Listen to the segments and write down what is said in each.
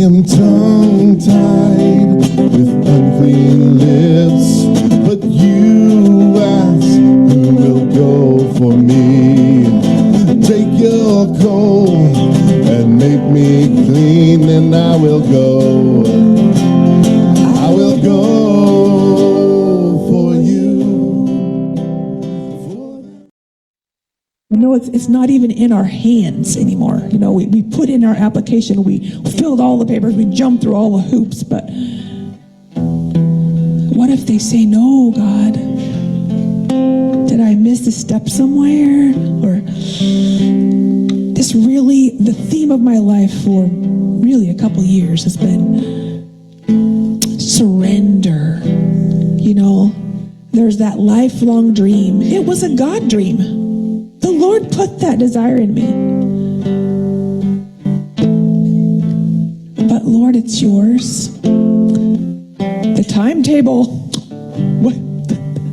am tongue-tied with unclean lips, but you ask who will go for me. Take your coal and make me clean, and I will go. I will go for you. No, it's not even in our hands anymore. You know, we put in our application, we filled all the papers, we jumped through all the hoops, but what if they say, no, God? Did I miss a step somewhere? Or this really, the theme of my life for really a couple years has been surrender. You know, there's that lifelong dream. It was a God dream. The Lord put that desire in me. But Lord, it's yours. The timetable, what?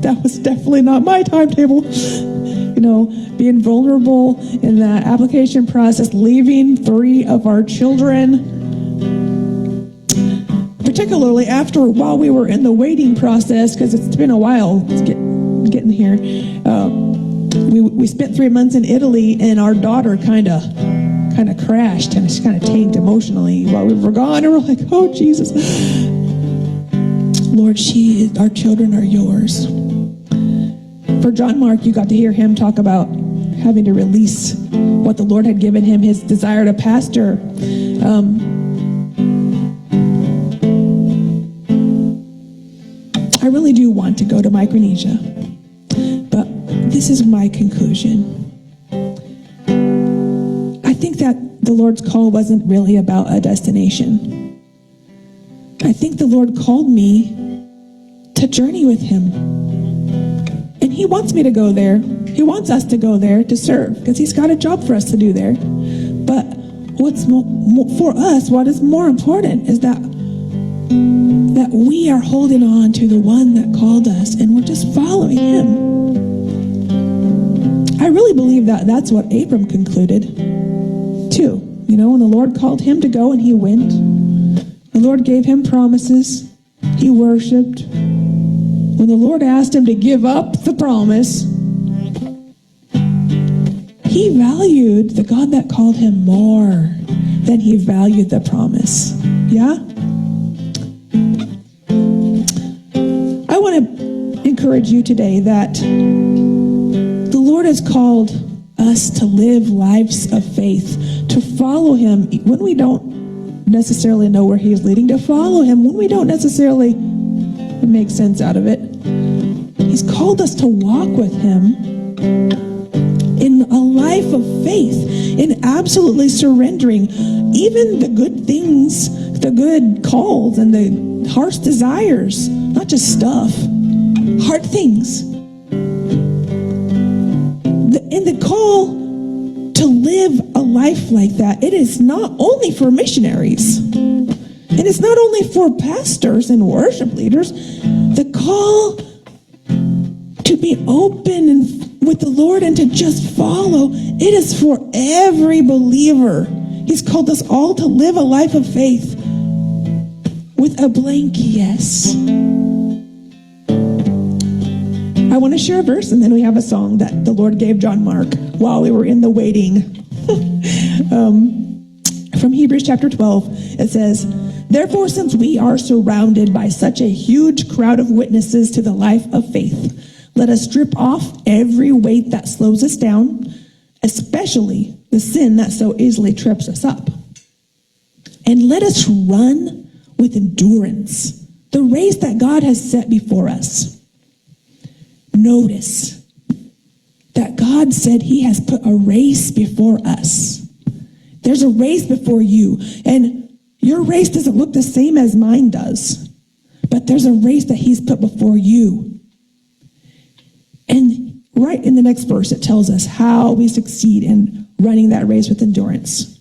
That was definitely not my timetable. You know, being vulnerable in that application process, leaving 3 of our children, particularly while we were in the waiting process, because it's been a while getting here. We spent 3 months in Italy, and our daughter kind of crashed, and she kind of tanked emotionally while we were gone, and we're like, oh, Jesus. Lord, our children are yours. For John Mark, you got to hear him talk about having to release what the Lord had given him, his desire to pastor. I really do want to go to Micronesia, but this is my conclusion. I think that the Lord's call wasn't really about a destination. I think the Lord called me to journey with him. And he wants me to go there. He wants us to go there to serve, because he's got a job for us to do there. But what's for us, what is more important is that we are holding on to the one that called us, and we're just following him. I really believe that that's what Abram concluded too. You know, when the Lord called him to go and he went, the Lord gave him promises. He worshiped. When the Lord asked him to give up the promise, he valued the God that called him more than he valued the promise. Yeah? I want to encourage you today that the Lord has called us to live lives of faith, to follow him when we don't necessarily know where he's leading, to follow him when we don't necessarily make sense out of it. He's called us to walk with him in a life of faith, in absolutely surrendering even the good things, the good calls and the heart's desires, not just stuff, hard things. And the call to live a life like that, it is not only for missionaries, and it's not only for pastors and worship leaders. The call to be open and with the Lord and to just follow, it is for every believer. He's called us all to live a life of faith with a blank yes. I want to share a verse, and then we have a song that the Lord gave John Mark while we were in the waiting. From Hebrews chapter 12, it says, "Therefore, since we are surrounded by such a huge crowd of witnesses to the life of faith, let us strip off every weight that slows us down, especially the sin that so easily trips us up. And let us run with endurance the race that God has set before us." Notice that God said he has put a race before us. There's a race before you, and your race doesn't look the same as mine does, but there's a race that he's put before you. And right in the next verse, it tells us how we succeed in running that race with endurance.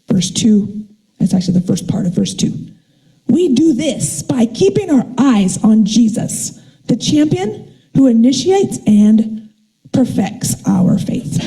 Verse 2, that's actually the first part of verse 2. "We do this by keeping our eyes on Jesus, the champion who initiates and perfects our faith.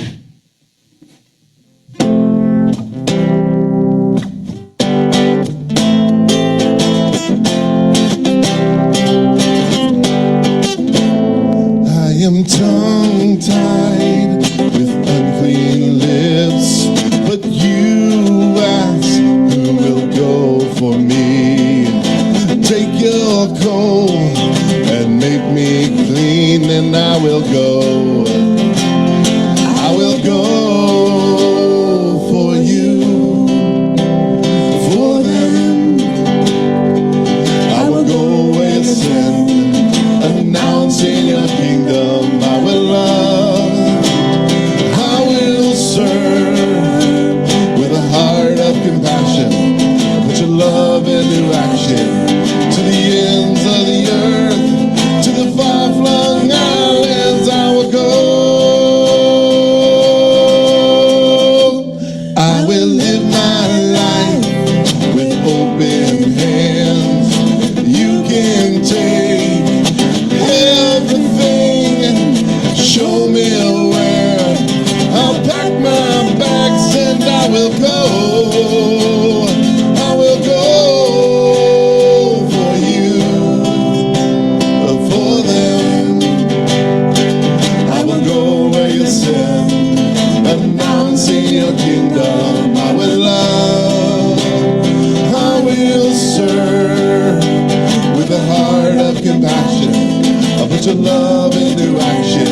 I am tongue-tied with unclean lips, but you ask who will go for me. Take your coal and make me clean, and I will go. I will go for you, for them. I will go with sin, announcing your kingdom. I will love, I will serve with a heart of compassion. Put your love into action to the ends of the earth, to the far-flung islands. I will go. I will live my life with open hands. You can take everything, show me where. I'll pack my bags and I will go. I will go for you, for them. I will go where you send, announcing your kingdom. I will love, I will serve with a heart of compassion. I'll put your love into action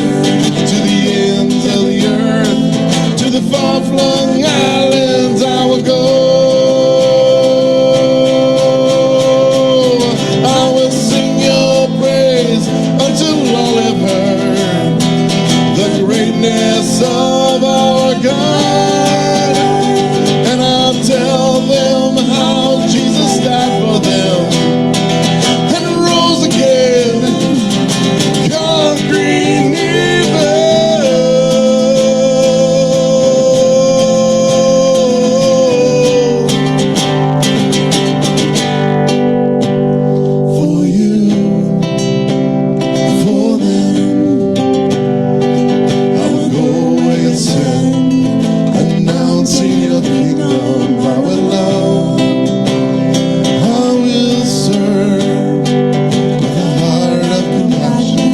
to the ends of the earth, to the far-flung islands. I will go. I will sing your praise until all have heard the greatness of our God. And I'll tell them how Jesus died for them and rose again, conquering evil. For you, for them, I will go where you send, announcing your kingdom. I will love, I will serve with a heart of compassion.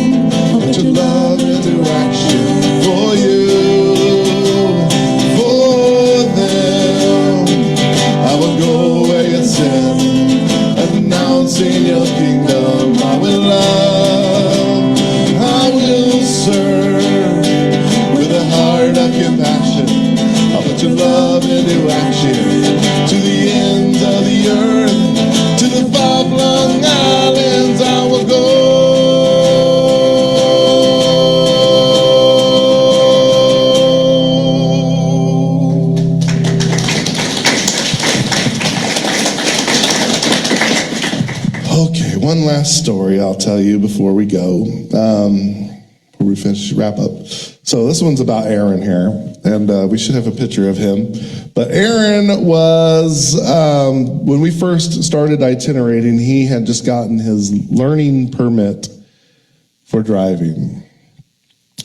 Put your love into action. For you, for them, I will go where you send, announcing your kingdom. I will love, I will serve with a heart of compassion. I'll put your love into action to the ends of the earth, to the far-flung islands. I will go. Okay, one last story I'll tell you before we go, before we wrap up. So this one's about Aaron here, and we should have a picture of him. But Aaron was, when we first started itinerating, he had just gotten his learning permit for driving.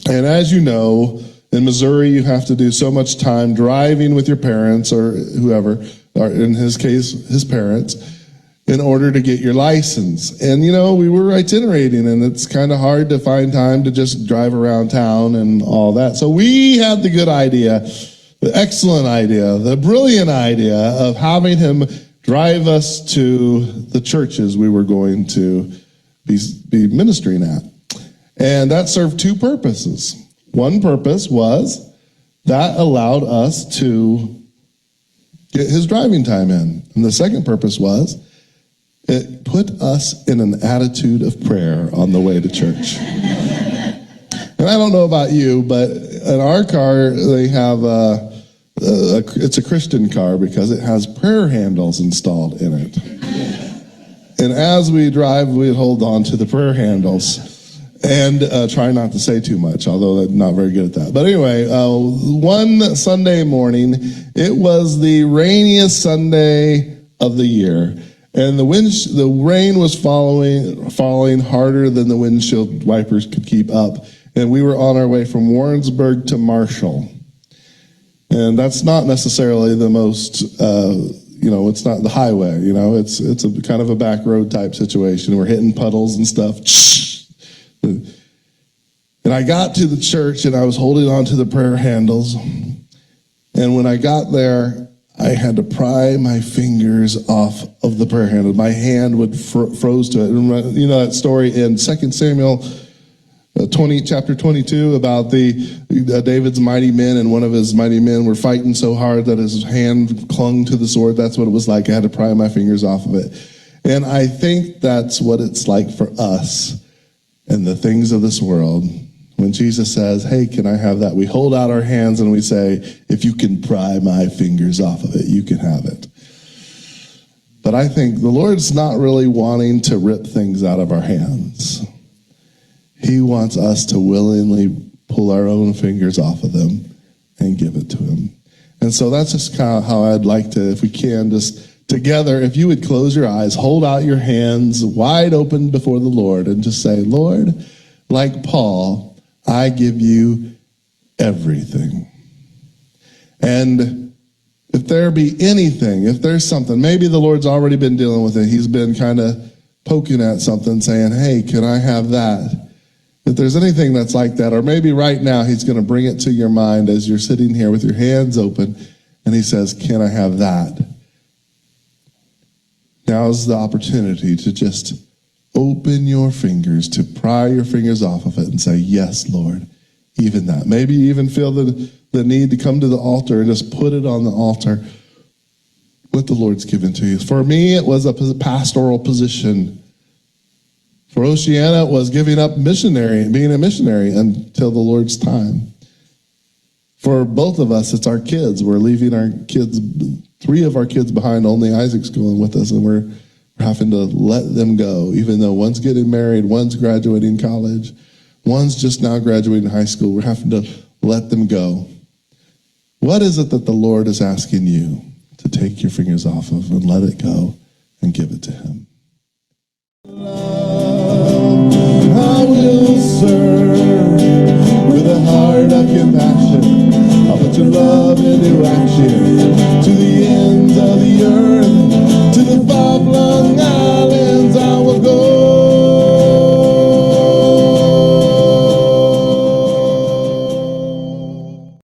And as you know, in Missouri, you have to do so much time driving with your parents or whoever, or in his case, his parents, in order to get your license. And, you know, we were itinerating, and it's kind of hard to find time to just drive around town and all that. So we had the good idea, the excellent idea, the brilliant idea of having him drive us to the churches we were going to be ministering at. And that served two purposes. One purpose was that allowed us to get his driving time in. And the second purpose was it put us in an attitude of prayer on the way to church. And I don't know about you, but in our car, they have it's a Christian car because it has prayer handles installed in it. And as we drive, we hold on to the prayer handles and try not to say too much, although I'm not very good at that. But anyway, one Sunday morning, it was the rainiest Sunday of the year. And the rain was falling harder than the windshield wipers could keep up. And we were on our way from Warrensburg to Marshall. And that's not necessarily the most, it's not the highway, it's a kind of a back road type situation. We're hitting puddles and stuff. And I got to the church and I was holding on to the prayer handles. And when I got there, I had to pry my fingers off of the prayer handle. My hand would froze to it. You know that story in 2 Samuel chapter 22 about David's mighty men, and one of his mighty men were fighting so hard that his hand clung to the sword. That's what it was like. I had to pry my fingers off of it. And I think that's what it's like for us and the things of this world. When Jesus says, hey, can I have that? We hold out our hands and we say, if you can pry my fingers off of it, you can have it. But I think the Lord's not really wanting to rip things out of our hands. He wants us to willingly pull our own fingers off of them and give it to him. And so that's just kind of how I'd like to, if we can, just together, if you would close your eyes, hold out your hands wide open before the Lord and just say, Lord, like Paul, I give you everything. And if there be anything, if there's something, maybe the Lord's already been dealing with it. He's been kind of poking at something saying, hey, can I have that? If there's anything that's like that, or maybe right now he's going to bring it to your mind as you're sitting here with your hands open and he says, can I have that? Now's the opportunity to just open your fingers, to pry your fingers off of it and say, yes, Lord, even that. Maybe you even feel the need to come to the altar and just put it on the altar, what the Lord's given to you. For me, it was a pastoral position. For Oshiana, it was giving up being a missionary until the Lord's time. For both of us, it's our kids. We're leaving our kids, 3 of our kids behind, only Isaac's going with us, and we're having to let them go, even though one's getting married, one's graduating college, one's just now graduating high school. We're having to let them go. What is it that the Lord is asking you to take your fingers off of and let it go and give it to him? I will serve with a heart of compassion. I'll put your love into action to the